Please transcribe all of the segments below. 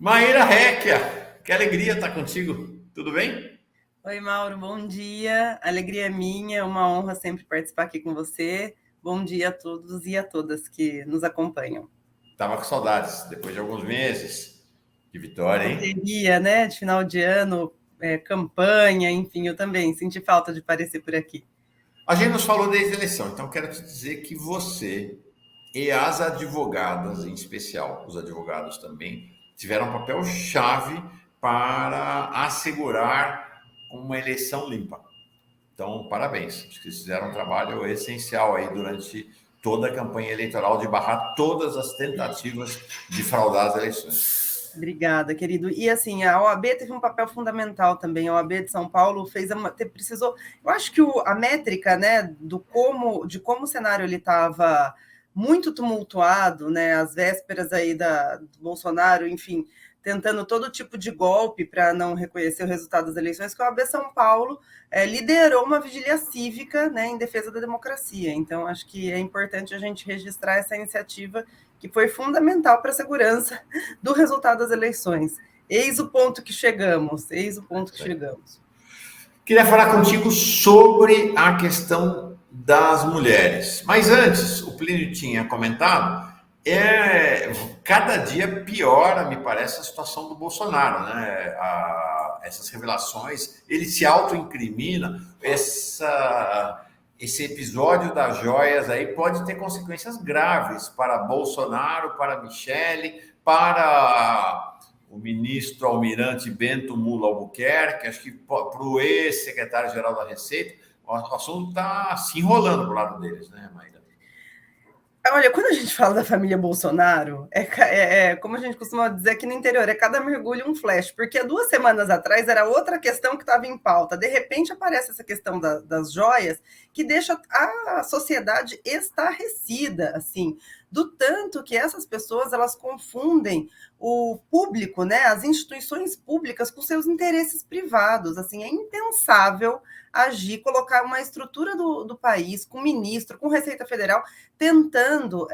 Maíra Réquia, que alegria estar contigo. Tudo bem? Oi, Mauro, bom dia. Alegria é minha, uma honra sempre participar aqui com você. Bom dia a todos e a todas que nos acompanham. Tava com saudades, depois de alguns meses. Que vitória, hein? Correria, né, de final de ano, campanha, enfim, eu também senti falta de aparecer por aqui. A gente nos falou desde a eleição, então quero te dizer que você e as advogadas, em especial, os advogados também, tiveram um papel chave para assegurar uma eleição limpa. Então, parabéns. Acho que vocês fizeram um trabalho essencial aí durante toda a campanha eleitoral de barrar todas as tentativas de fraudar as eleições. Obrigada, querido. E assim, a OAB teve um papel fundamental também. A OAB de São Paulo precisou. Eu acho que a métrica, né, de como o cenário ele estava muito tumultuado, né, às vésperas aí do Bolsonaro, enfim, tentando todo tipo de golpe para não reconhecer o resultado das eleições, que a OAB São Paulo liderou uma vigília cívica, né, em defesa da democracia. Então, acho que é importante a gente registrar essa iniciativa que foi fundamental para a segurança do resultado das eleições. Eis o ponto que chegamos, eis o ponto que chegamos. Queria falar contigo sobre a questão das mulheres. Mas antes, o Plínio tinha comentado, cada dia piora, me parece, a situação do Bolsonaro, né? Essas revelações, ele se autoincrimina, esse episódio das joias aí pode ter consequências graves para Bolsonaro, para Michele, para o ministro Almirante Bento Mula Albuquerque, acho que para o ex-secretário-geral da Receita, o assunto está se enrolando para o lado deles, né, Maíra? Olha, quando a gente fala da família Bolsonaro, como a gente costuma dizer aqui no interior, é cada mergulho um flash, porque há 2 semanas atrás era outra questão que estava em pauta. De repente aparece essa questão das joias, que deixa a sociedade estarrecida, assim, do tanto que essas pessoas elas confundem o público, né, as instituições públicas com seus interesses privados. Assim, é impensável agir, colocar uma estrutura do país, com ministro, com Receita Federal, tentando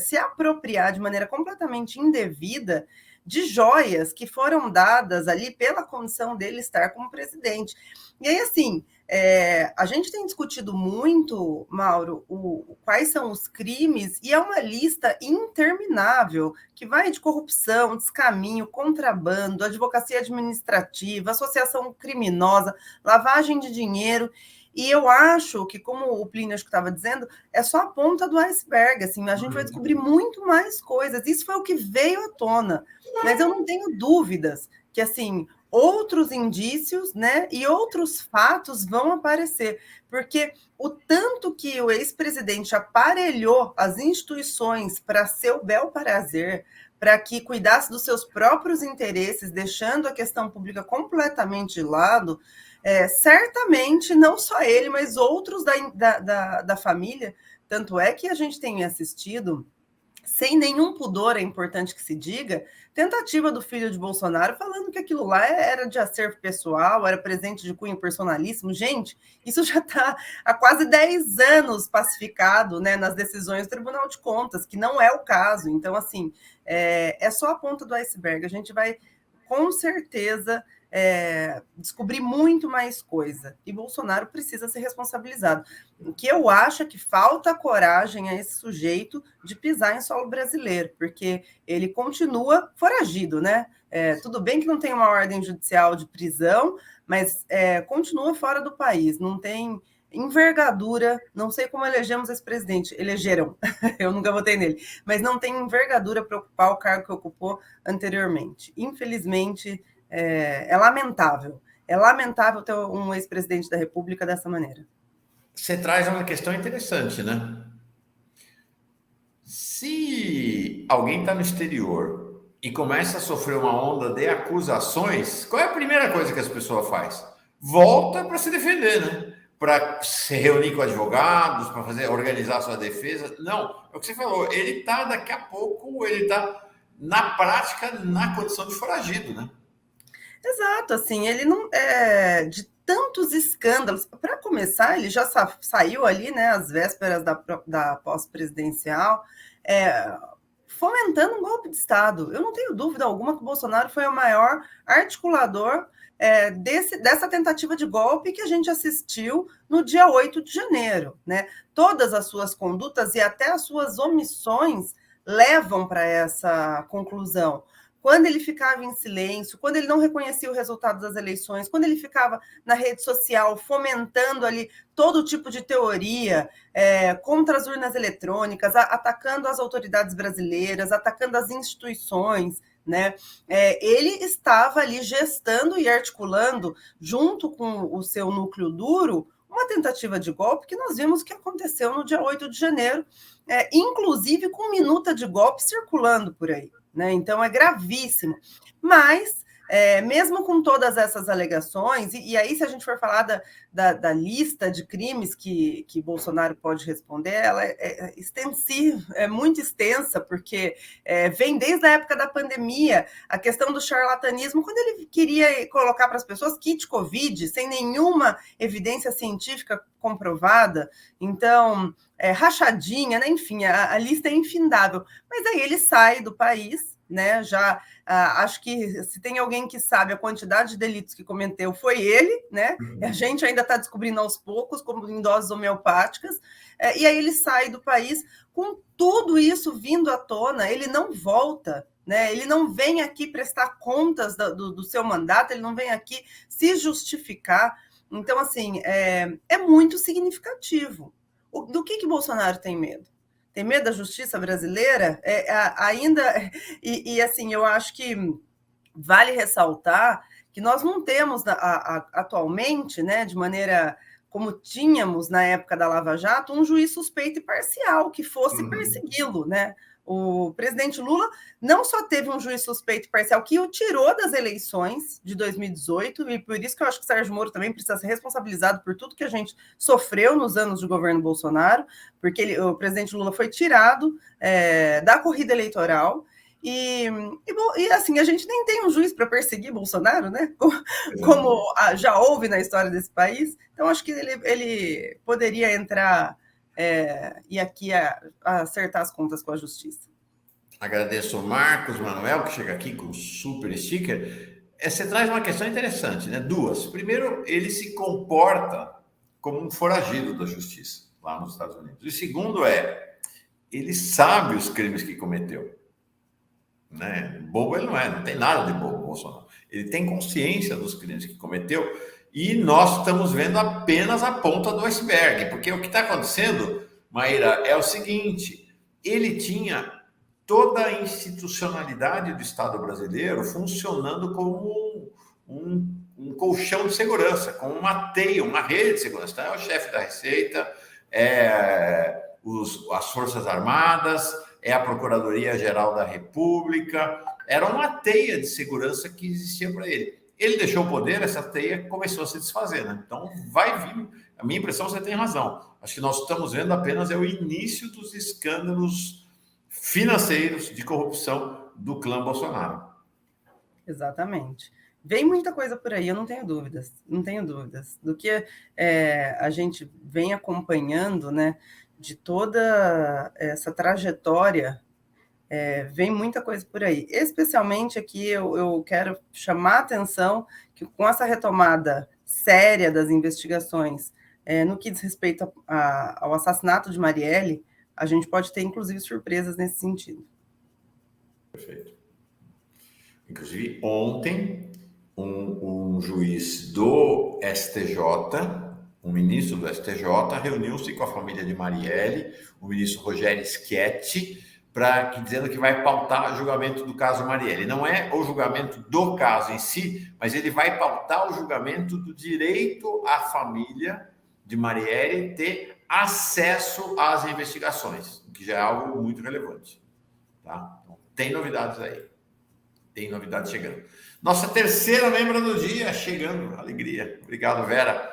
se apropriar de maneira completamente indevida de joias que foram dadas ali pela condição dele estar como presidente. E aí, assim, a gente tem discutido muito, Mauro, quais são os crimes, e é uma lista interminável, que vai de corrupção, descaminho, contrabando, advocacia administrativa, associação criminosa, lavagem de dinheiro. E eu acho que, como o Plínio estava dizendo, é só a ponta do iceberg. Assim, a gente vai descobrir muito mais coisas. Isso foi o que veio à tona. Mas eu não tenho dúvidas que, assim, outros indícios, né, e outros fatos vão aparecer, porque o tanto que o ex-presidente aparelhou as instituições para seu bel prazer, para que cuidasse dos seus próprios interesses, deixando a questão pública completamente de lado, certamente não só ele, mas outros da família. Tanto é que a gente tem assistido, sem nenhum pudor, é importante que se diga, tentativa do filho de Bolsonaro falando que aquilo lá era de acervo pessoal, era presente de cunho personalíssimo. Gente, isso já está há quase 10 anos pacificado, né, nas decisões do Tribunal de Contas, que não é o caso. Então, assim, é só a ponta do iceberg. A gente vai, com certeza, descobrir muito mais coisa. E Bolsonaro precisa ser responsabilizado. O que eu acho é que falta coragem a esse sujeito de pisar em solo brasileiro, porque ele continua foragido, né? Tudo bem que não tem uma ordem judicial de prisão, mas continua fora do país, não tem envergadura, não sei como elegemos esse presidente, elegeram, eu nunca votei nele, mas não tem envergadura para ocupar o cargo que ocupou anteriormente. Infelizmente, é lamentável ter um ex-presidente da República dessa maneira. Você traz uma questão interessante, né? Se alguém está no exterior e começa a sofrer uma onda de acusações, qual é a primeira coisa que as pessoas faz? Volta para se defender, né? Para se reunir com advogados, para fazer, organizar a sua defesa. Não, é o que você falou. Ele está daqui a pouco, ele está na prática na condição de foragido, né? Exato, assim, ele não de tantos escândalos. Para começar, ele já saiu ali, né, às vésperas da posse presidencial, fomentando um golpe de Estado. Eu não tenho dúvida alguma que o Bolsonaro foi o maior articulador dessa tentativa de golpe que a gente assistiu no dia 8 de janeiro. Né? Todas as suas condutas e até as suas omissões levam para essa conclusão. Quando ele ficava em silêncio, quando ele não reconhecia o resultado das eleições, quando ele ficava na rede social fomentando ali todo tipo de teoria contra as urnas eletrônicas, atacando as autoridades brasileiras, atacando as instituições, né? Ele estava ali gestando e articulando, junto com o seu núcleo duro, uma tentativa de golpe que nós vimos que aconteceu no dia 8 de janeiro, inclusive com minuta de golpe circulando por aí. Né? Então, é gravíssimo. Mas, mesmo com todas essas alegações, e aí, se a gente for falar da lista de crimes que Bolsonaro pode responder, ela é extensiva, é muito extensa, porque vem desde a época da pandemia, a questão do charlatanismo, quando ele queria colocar para as pessoas kit Covid, sem nenhuma evidência científica comprovada, então, rachadinha, né? Enfim, a lista é infindável. Mas aí ele sai do país, né? Já acho que se tem alguém que sabe a quantidade de delitos que cometeu, foi ele, né? A gente ainda está descobrindo aos poucos, como em doses homeopáticas, e aí ele sai do país com tudo isso vindo à tona, ele não volta. Né? Ele não vem aqui prestar contas do seu mandato, ele não vem aqui se justificar. Então, assim, é muito significativo. Do que Bolsonaro tem medo? Tem medo da justiça brasileira? Ainda. Assim, eu acho que vale ressaltar que nós não temos atualmente, né, de maneira como tínhamos na época da Lava Jato, um juiz suspeito e parcial que fosse persegui-lo, né? O presidente Lula não só teve um juiz suspeito e parcial que o tirou das eleições de 2018, e por isso que eu acho que o Sérgio Moro também precisa ser responsabilizado por tudo que a gente sofreu nos anos de governo Bolsonaro, porque o presidente Lula foi tirado da corrida eleitoral, e assim, a gente nem tem um juiz para perseguir Bolsonaro, né? Como já houve na história desse país. Então, acho que ele poderia entrar e aqui acertar as contas com a justiça. Agradeço o Marcos Manuel, que chega aqui com um super sticker. Você traz uma questão interessante, né? Duas. Primeiro, ele se comporta como um foragido da justiça lá nos Estados Unidos. E segundo ele sabe os crimes que cometeu. Né? Bobo ele não tem nada de bobo, Bolsonaro. Ele tem consciência dos crimes que cometeu e nós estamos vendo apenas a ponta do iceberg, porque o que está acontecendo, Maíra, é o seguinte: ele tinha toda a institucionalidade do Estado brasileiro funcionando como um colchão de segurança, como uma teia, uma rede de segurança. Então, é o chefe da Receita, as Forças Armadas, é a Procuradoria-Geral da República, era uma teia de segurança que existia para ele. Ele deixou o poder, essa teia começou a se desfazer, né? Então, vai vir. A minha impressão, você tem razão. Acho que nós estamos vendo apenas o início dos escândalos financeiros de corrupção do clã Bolsonaro. Exatamente. Vem muita coisa por aí, eu não tenho dúvidas. Do que a gente vem acompanhando, né? De toda essa trajetória, vem muita coisa por aí. Especialmente aqui, eu quero chamar a atenção que com essa retomada séria das investigações, no que diz respeito ao assassinato de Marielle, a gente pode ter, inclusive, surpresas nesse sentido. Perfeito. Inclusive, ontem, um juiz do STJ... Um ministro do STJ reuniu-se com a família de Marielle, o ministro Rogério Schietti, dizendo que vai pautar o julgamento do caso Marielle. Não é o julgamento do caso em si, mas ele vai pautar o julgamento do direito à família de Marielle ter acesso às investigações, que já é algo muito relevante. Tá? Então, tem novidades aí. Tem novidades chegando. Nossa terceira membro do dia chegando. Alegria. Obrigado, Vera.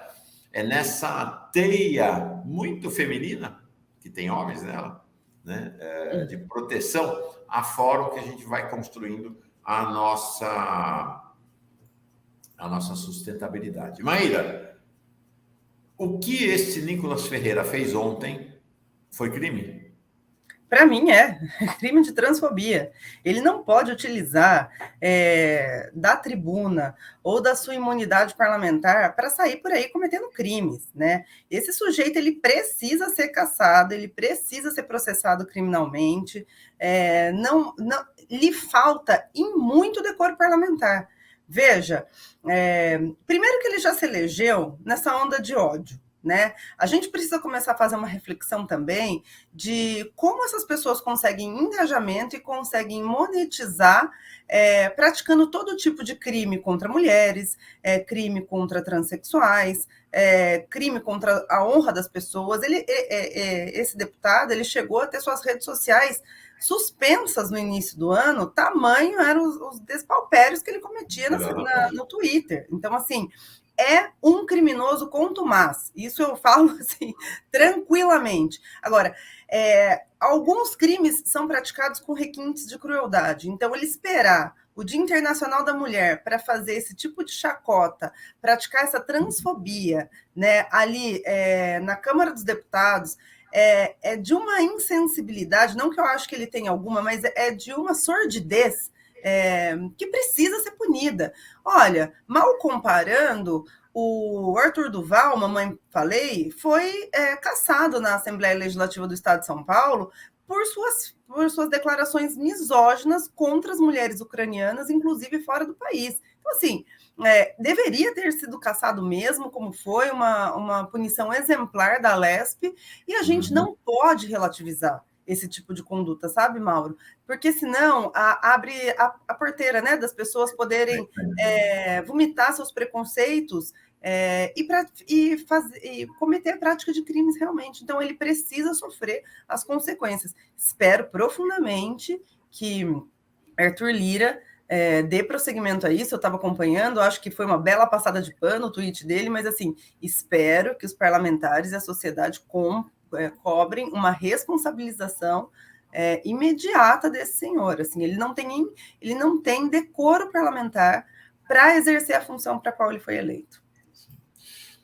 É nessa teia muito feminina, que tem homens nela, né? De proteção, a fórum que a gente vai construindo a nossa sustentabilidade. Maíra, o que este Nicolas Ferreira fez ontem foi crime? Para mim é crime de transfobia. Ele não pode utilizar da tribuna ou da sua imunidade parlamentar para sair por aí cometendo crimes, né? Esse sujeito ele precisa ser caçado, ele precisa ser processado criminalmente. Não, lhe falta em muito decoro parlamentar. Veja, primeiro que ele já se elegeu nessa onda de ódio. Né? A gente precisa começar a fazer uma reflexão também de como essas pessoas conseguem engajamento e conseguem monetizar praticando todo tipo de crime contra mulheres, crime contra transexuais, crime contra a honra das pessoas. Esse deputado ele chegou a ter suas redes sociais suspensas no início do ano, tamanho eram os despalpérios que ele cometia no Twitter. Então, assim, é um criminoso contumaz. Isso eu falo assim, tranquilamente. Agora, alguns crimes são praticados com requintes de crueldade. Então, ele esperar o Dia Internacional da Mulher para fazer esse tipo de chacota, praticar essa transfobia, né, ali na Câmara dos Deputados, é de uma insensibilidade, não que eu acho que ele tenha alguma, mas é de uma sordidez que precisa ser punida. Olha, mal comparando, o Arthur Duval, mamãe falei, foi cassado na Assembleia Legislativa do Estado de São Paulo por suas declarações misóginas contra as mulheres ucranianas, inclusive fora do país. Então, assim, deveria ter sido cassado mesmo, como foi uma punição exemplar da Lespe, e a gente não pode relativizar esse tipo de conduta, sabe, Mauro? Porque senão abre a porteira, né, das pessoas poderem vomitar seus preconceitos e cometer a prática de crimes realmente. Então, ele precisa sofrer as consequências. Espero profundamente que Arthur Lira dê prosseguimento a isso. Eu estava acompanhando, acho que foi uma bela passada de pano o tweet dele, mas assim, espero que os parlamentares e a sociedade cobrem uma responsabilização imediata desse senhor. Assim, ele não tem decoro parlamentar para exercer a função para a qual ele foi eleito.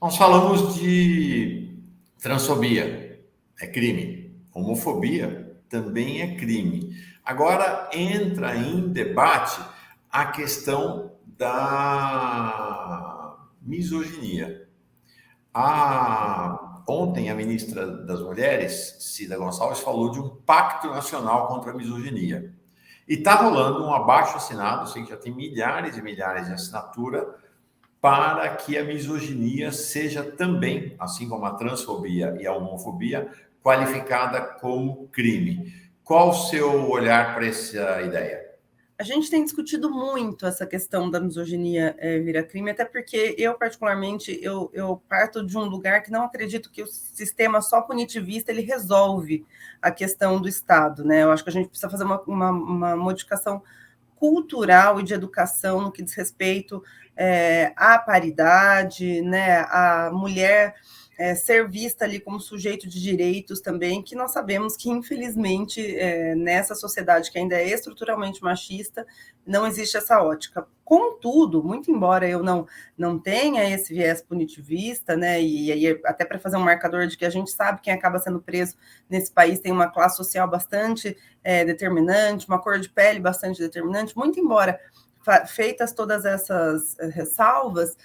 Nós falamos de transfobia, é crime. Homofobia também é crime. Agora entra em debate a questão da misoginia. Ontem, a ministra das Mulheres, Cida Gonçalves, falou de um pacto nacional contra a misoginia. E está rolando um abaixo-assinado, sei que já tem milhares e milhares de assinatura, para que a misoginia seja também, assim como a transfobia e a homofobia, qualificada como crime. Qual o seu olhar para essa ideia? A gente tem discutido muito essa questão da misoginia virar crime, até porque eu, particularmente, eu parto de um lugar que não acredito que o sistema só punitivista ele resolve a questão do Estado, né? Eu acho que a gente precisa fazer uma modificação cultural e de educação no que diz respeito à paridade, né? A mulher ser vista ali como sujeito de direitos também, que nós sabemos que, infelizmente, nessa sociedade que ainda é estruturalmente machista, não existe essa ótica. Contudo, muito embora eu não tenha esse viés punitivista, né, e aí até para fazer um marcador de que a gente sabe quem acaba sendo preso nesse país tem uma classe social bastante determinante, uma cor de pele bastante determinante, muito embora feitas todas essas ressalvas,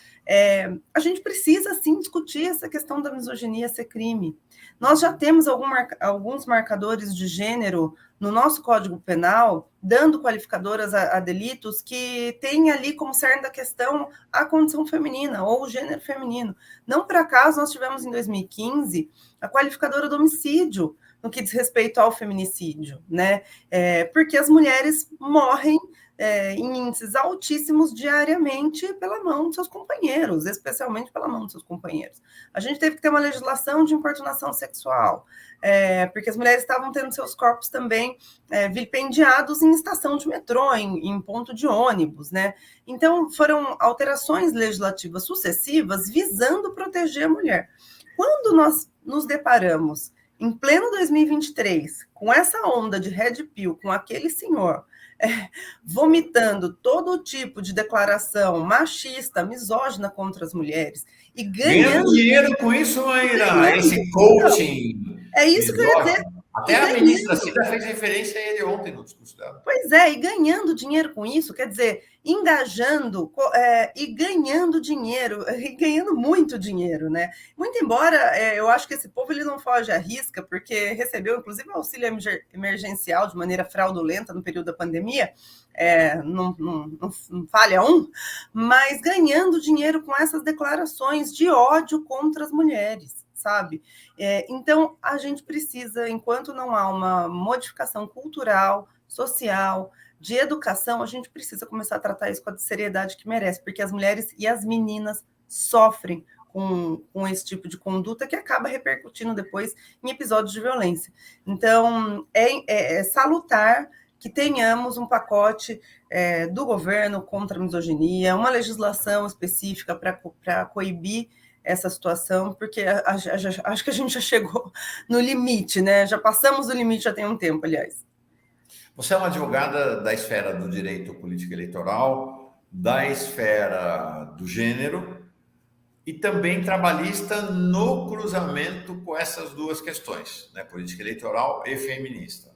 a gente precisa, sim, discutir essa questão da misoginia ser crime. Nós já temos alguns marcadores de gênero no nosso Código Penal, dando qualificadoras a delitos que têm ali como cerne da questão a condição feminina ou o gênero feminino. Não por acaso nós tivemos em 2015 a qualificadora do homicídio no que diz respeito ao feminicídio, né? Porque as mulheres morrem em índices altíssimos diariamente pela mão de seus companheiros, especialmente pela mão de seus companheiros. A gente teve que ter uma legislação de importunação sexual, porque as mulheres estavam tendo seus corpos também vilipendiados em estação de metrô, em ponto de ônibus, né? Então, foram alterações legislativas sucessivas visando proteger a mulher. Quando nós nos deparamos em pleno 2023, com essa onda de Red Pill, com aquele senhor vomitando todo tipo de declaração machista, misógina contra as mulheres e ganhando dinheiro com isso, Maíra, esse coaching. É isso que eu ia dizer. Até E a ministra ganhando. Cida fez referência a ele ontem no discurso dela. Pois é, e ganhando dinheiro com isso, quer dizer, engajando e ganhando dinheiro, e ganhando muito dinheiro, né? Muito embora eu acho que esse povo ele não foge à risca, porque recebeu, inclusive, auxílio emergencial de maneira fraudulenta no período da pandemia, não falha um, mas ganhando dinheiro com essas declarações de ódio contra as mulheres, sabe? Então, a gente precisa, enquanto não há uma modificação cultural, social, de educação, a gente precisa começar a tratar isso com a seriedade que merece, porque as mulheres e as meninas sofrem com esse tipo de conduta que acaba repercutindo depois em episódios de violência. Então, é salutar que tenhamos um pacote do governo contra a misoginia, uma legislação específica para coibir essa situação, porque acho que a gente já chegou no limite, né? Já passamos do limite já tem um tempo, aliás. Você é uma advogada da esfera do direito político eleitoral, da esfera do gênero e também trabalhista no cruzamento com essas duas questões, né? Política eleitoral e feminista.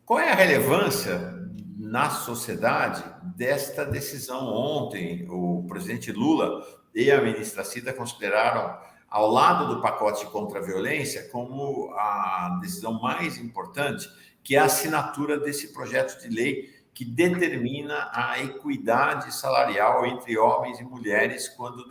Qual é a relevância na sociedade desta decisão ontem? O presidente Lula e a ministra Cida consideraram, ao lado do pacote contra a violência, como a decisão mais importante, que é a assinatura desse projeto de lei que determina a equidade salarial entre homens e mulheres quando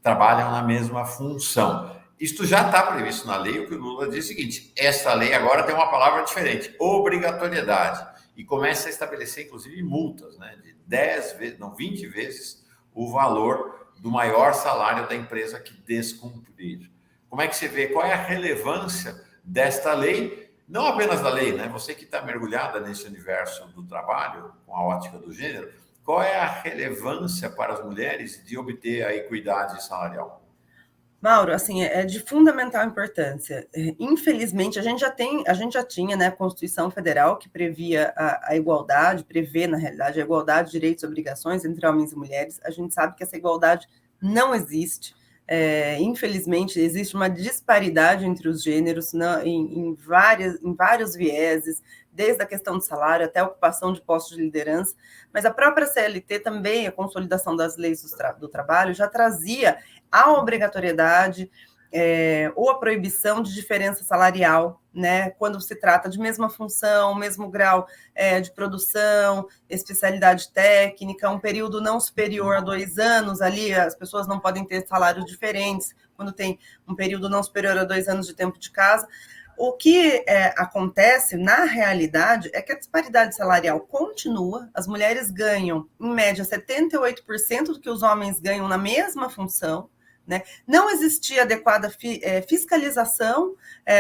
trabalham na mesma função. Isto já está previsto na lei. O que o Lula diz é o seguinte: esta lei agora tem uma palavra diferente, obrigatoriedade, e começa a estabelecer, inclusive, multas, né, de 10 vezes, não, 20 vezes o valor do maior salário da empresa que descumprir. Como é que você vê? Qual é a relevância desta lei? Não apenas da lei, né? Você que está mergulhada nesse universo do trabalho, com a ótica do gênero, qual é a relevância para as mulheres de obter a equidade salarial? Mauro, assim, é de fundamental importância. Infelizmente, a gente já tinha, né, a Constituição Federal que previa a igualdade, prevê, na realidade, a igualdade de direitos e obrigações entre homens e mulheres. A gente sabe que essa igualdade não existe. Infelizmente, existe uma disparidade entre os gêneros em vários vieses, desde a questão do salário até a ocupação de postos de liderança, mas a própria CLT também, a consolidação das leis do trabalho, já trazia a obrigatoriedade ou a proibição de diferença salarial, né, quando se trata de mesma função, mesmo grau de produção, especialidade técnica, um período não superior a 2 anos, ali as pessoas não podem ter salários diferentes, quando tem um período não superior a 2 anos de tempo de casa. O que acontece, na realidade, é que a disparidade salarial continua, as mulheres ganham, em média, 78% do que os homens ganham na mesma função, né? Não existia adequada fiscalização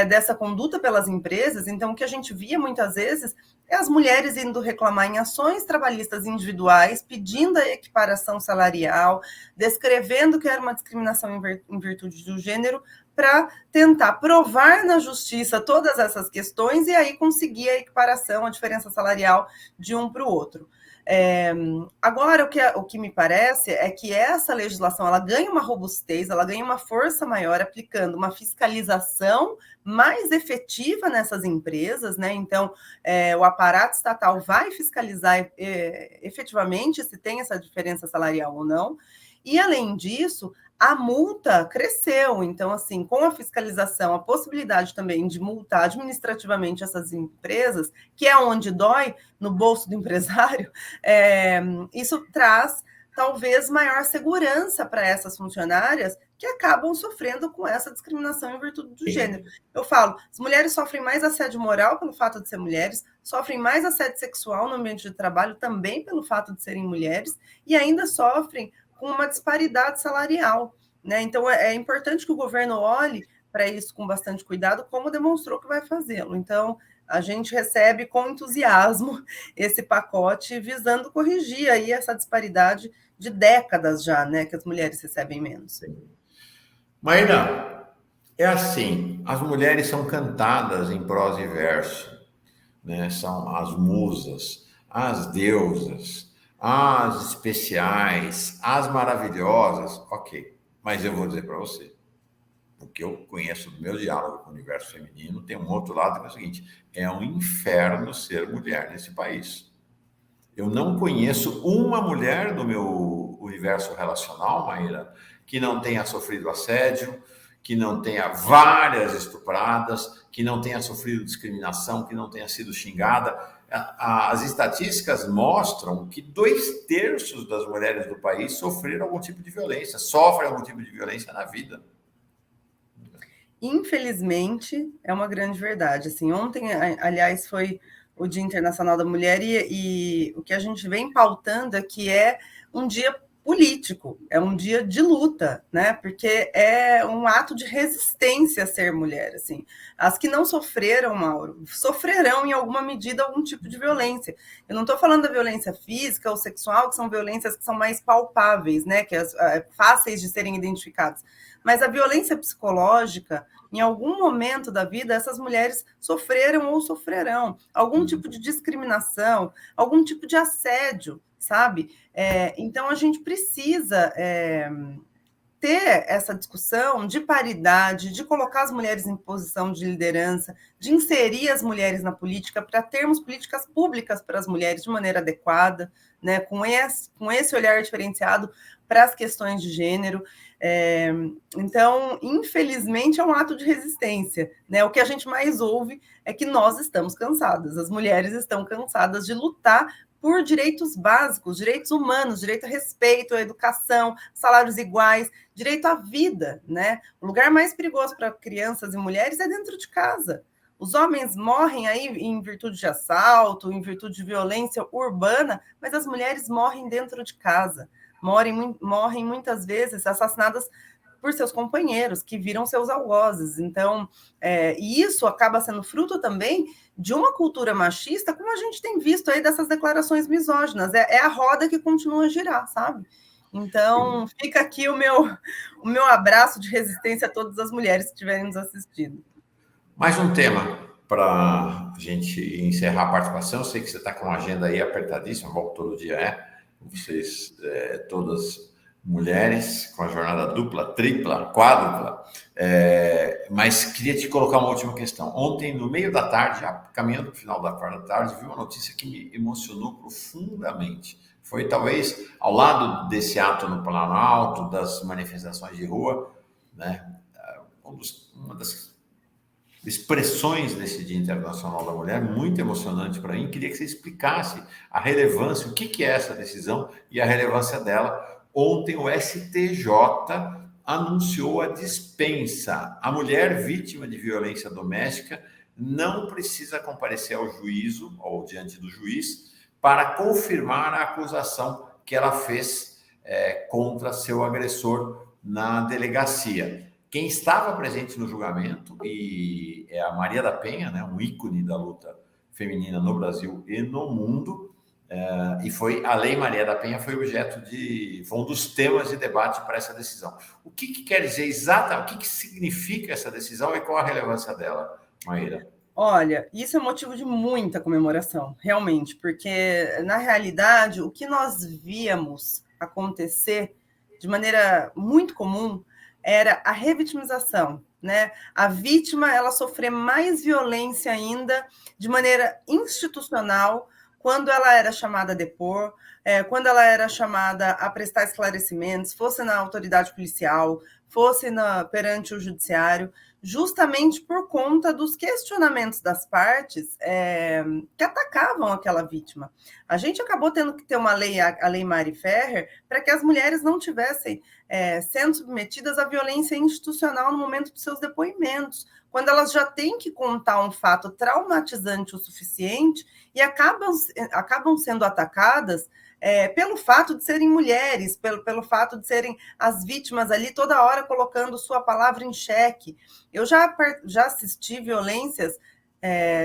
dessa conduta pelas empresas, então o que a gente via muitas vezes é as mulheres indo reclamar em ações trabalhistas individuais, pedindo a equiparação salarial, descrevendo que era uma discriminação em virtude do gênero, para tentar provar na justiça todas essas questões e aí conseguir a equiparação, a diferença salarial de um para o outro. Agora, o que me parece é que essa legislação ela ganha uma robustez, ela ganha uma força maior aplicando uma fiscalização mais efetiva nessas empresas, né? Então, o aparato estatal vai fiscalizar efetivamente se tem essa diferença salarial ou não. E, além disso, a multa cresceu. Então, assim, com a fiscalização, a possibilidade também de multar administrativamente essas empresas, que é onde dói no bolso do empresário, isso traz talvez maior segurança para essas funcionárias que acabam sofrendo com essa discriminação em virtude do gênero. Eu falo, as mulheres sofrem mais assédio moral pelo fato de ser mulheres, sofrem mais assédio sexual no ambiente de trabalho também pelo fato de serem mulheres, e ainda sofrem com uma disparidade salarial, né? Então, é importante que o governo olhe para isso com bastante cuidado, como demonstrou que vai fazê-lo. Então, a gente recebe com entusiasmo esse pacote visando corrigir aí essa disparidade de décadas já, né, que as mulheres recebem menos. Maíra, é assim, as mulheres são cantadas em prosa e verso, né? São as musas, as deusas, as especiais, as maravilhosas, ok. Mas eu vou dizer para você, o que eu conheço do meu diálogo com o universo feminino, tem um outro lado que é o seguinte: é um inferno ser mulher nesse país. Eu não conheço uma mulher do meu universo relacional, Maíra, que não tenha sofrido assédio, que não tenha várias estupradas, que não tenha sofrido discriminação, que não tenha sido xingada. As estatísticas mostram que 2/3 das mulheres do país sofreram algum tipo de violência, sofrem algum tipo de violência na vida. Infelizmente, é uma grande verdade. Assim, ontem, aliás, foi o Dia Internacional da Mulher e o que a gente vem pautando é que é um dia político, é um dia de luta, né? Porque é um ato de resistência ser mulher, assim. As que não sofreram, Mauro, sofrerão em alguma medida algum tipo de violência. Eu não estou falando da violência física ou sexual, que são violências que são mais palpáveis, né? Que fáceis de serem identificadas. Mas a violência psicológica, em algum momento da vida, essas mulheres sofreram ou sofrerão algum tipo de discriminação, algum tipo de assédio, sabe? Então, a gente precisa ter essa discussão de paridade, de colocar as mulheres em posição de liderança, de inserir as mulheres na política, para termos políticas públicas para as mulheres de maneira adequada, né, com esse olhar diferenciado para as questões de gênero. Então, infelizmente, é um ato de resistência, né? O que a gente mais ouve é que nós estamos cansadas, as mulheres estão cansadas de lutar por direitos básicos, direitos humanos, direito a respeito, à educação, salários iguais, direito à vida, né? O lugar mais perigoso para crianças e mulheres é dentro de casa. Os homens morrem aí em virtude de assalto, em virtude de violência urbana, mas as mulheres morrem dentro de casa. Morrem muitas vezes assassinadas por seus companheiros, que viram seus algozes. Então, e isso acaba sendo fruto também de uma cultura machista, como a gente tem visto aí dessas declarações misóginas. É a roda que continua a girar, sabe? Então, fica aqui o meu abraço de resistência a todas as mulheres que estiverem nos assistindo. Mais um tema para a gente encerrar a participação. Eu sei que você está com uma agenda aí apertadíssima, bom, todo dia vocês todas mulheres, com a jornada dupla, tripla, quádrupla, mas queria te colocar uma última questão. Ontem, no meio da tarde, já caminhando para o final da tarde, vi uma notícia que me emocionou profundamente. Foi talvez ao lado desse ato no Planalto, das manifestações de rua, né? Uma das expressões desse Dia Internacional da Mulher, muito emocionante para mim. Queria que você explicasse a relevância, o que é essa decisão e a relevância dela. Ontem o STJ anunciou a dispensa. A mulher vítima de violência doméstica não precisa comparecer ao juízo ou diante do juiz para confirmar a acusação que ela fez contra seu agressor na delegacia. Quem estava presente no julgamento e é a Maria da Penha, né, um ícone da luta feminina no Brasil e no mundo, e foi a Lei Maria da Penha foi um dos temas de debate para essa decisão. O que quer dizer exatamente, o que significa essa decisão e qual a relevância dela, Maíra? Olha, isso é motivo de muita comemoração, realmente, porque, na realidade, o que nós víamos acontecer de maneira muito comum era a revitimização, né? A vítima, ela sofrer mais violência ainda de maneira institucional quando ela era chamada a depor, quando ela era chamada a prestar esclarecimentos, fosse na autoridade policial, fosse perante o judiciário, justamente por conta dos questionamentos das partes que atacavam aquela vítima. A gente acabou tendo que ter uma lei, a Lei Mari Ferrer, para que as mulheres não tivessem sendo submetidas à violência institucional no momento dos seus depoimentos, quando elas já têm que contar um fato traumatizante o suficiente e acabam sendo atacadas pelo fato de serem mulheres, pelo fato de serem as vítimas ali toda hora colocando sua palavra em xeque. Eu já assisti violências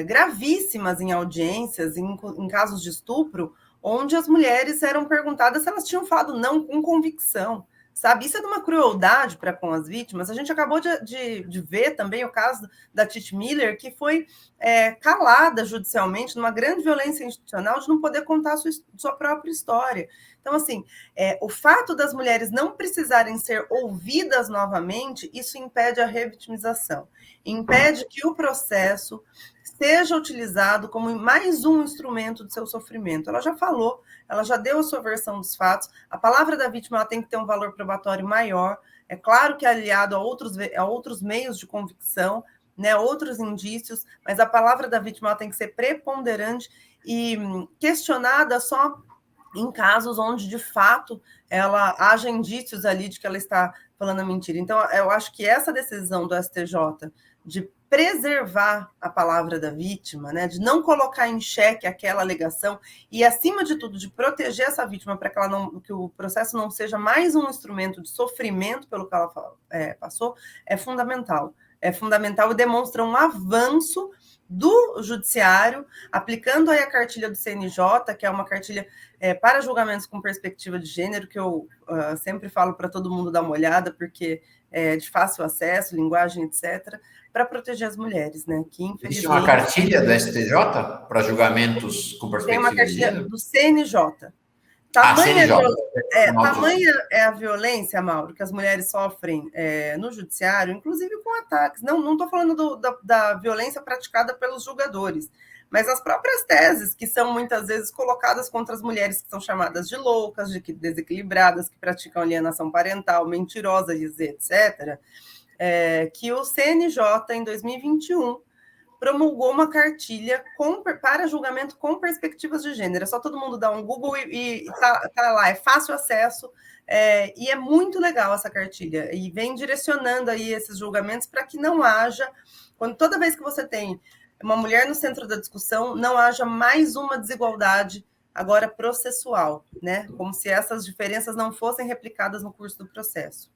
gravíssimas em audiências, em casos de estupro, onde as mulheres eram perguntadas se elas tinham falado não com convicção, sabe? Isso é de uma crueldade para com as vítimas. A gente acabou de ver também o caso da Titi Miller, que foi calada judicialmente numa grande violência institucional de não poder contar sua própria história. Então, assim, o fato das mulheres não precisarem ser ouvidas novamente, isso impede a revitimização, impede que o processo seja utilizado como mais um instrumento do seu sofrimento. Ela já falou, ela já deu a sua versão dos fatos, a palavra da vítima ela tem que ter um valor probatório maior, é claro que é aliado a outros meios de convicção, né, outros indícios, mas a palavra da vítima ela tem que ser preponderante e questionada só em casos onde, de fato, ela haja indícios ali de que ela está falando a mentira. Então, eu acho que essa decisão do STJ de preservar a palavra da vítima, né, de não colocar em xeque aquela alegação e, acima de tudo, de proteger essa vítima para que o processo não seja mais um instrumento de sofrimento pelo que ela passou, é fundamental. É fundamental e demonstra um avanço do judiciário, aplicando aí a cartilha do CNJ, que é uma cartilha para julgamentos com perspectiva de gênero, que eu sempre falo para todo mundo dar uma olhada, porque é de fácil acesso, linguagem, etc., para proteger as mulheres, né? Que, infelizmente... Existe uma cartilha do STJ para julgamentos com perspectiva de gênero? Tem uma cartilha do CNJ. Tamanha é a violência, Mauro, que as mulheres sofrem no judiciário, inclusive com ataques. Não estou falando da violência praticada pelos julgadores, mas as próprias teses que são muitas vezes colocadas contra as mulheres que são chamadas de loucas, de desequilibradas, que praticam alienação parental, mentirosas, etc., que o CNJ, em 2021, promulgou uma cartilha para julgamento com perspectivas de gênero. É só todo mundo dar um Google e tá lá, é fácil acesso, e é muito legal essa cartilha, e vem direcionando aí esses julgamentos para que não haja, toda vez que você tem uma mulher no centro da discussão, não haja mais uma desigualdade agora processual, né? Como se essas diferenças não fossem replicadas no curso do processo.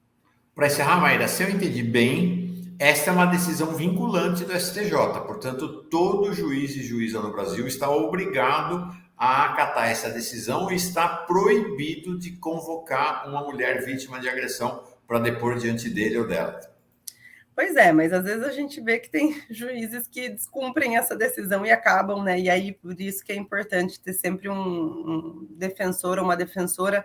Para encerrar, Maíra, se eu entendi bem, esta é uma decisão vinculante do STJ, portanto, todo juiz e juíza no Brasil está obrigado a acatar essa decisão e está proibido de convocar uma mulher vítima de agressão para depor diante dele ou dela. Pois é, mas às vezes a gente vê que tem juízes que descumprem essa decisão e acabam, né? E aí, por isso que é importante ter sempre um defensor ou uma defensora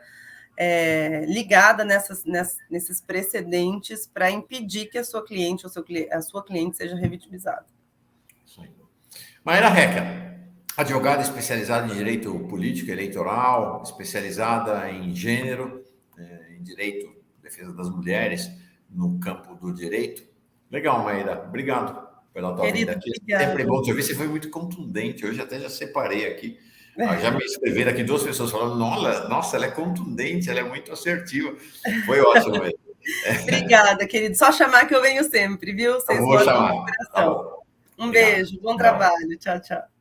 ligada nesses precedentes para impedir que a sua cliente ou a sua cliente seja revitimizada. Maíra Reca, advogada especializada em direito político, eleitoral, especializada em gênero, em direito, defesa das mulheres no campo do direito. Legal, Maíra, obrigado pela tua vinda aqui. Sempre bom te ouvir, você foi muito contundente, hoje até já separei aqui. Já me escreveram aqui 2 pessoas falando, nossa, ela é contundente, ela é muito assertiva. Foi ótimo mesmo. Obrigada, querido. Só chamar que eu venho sempre, viu? Vocês vou chamar. Um beijo, bom trabalho. Tchau, tchau.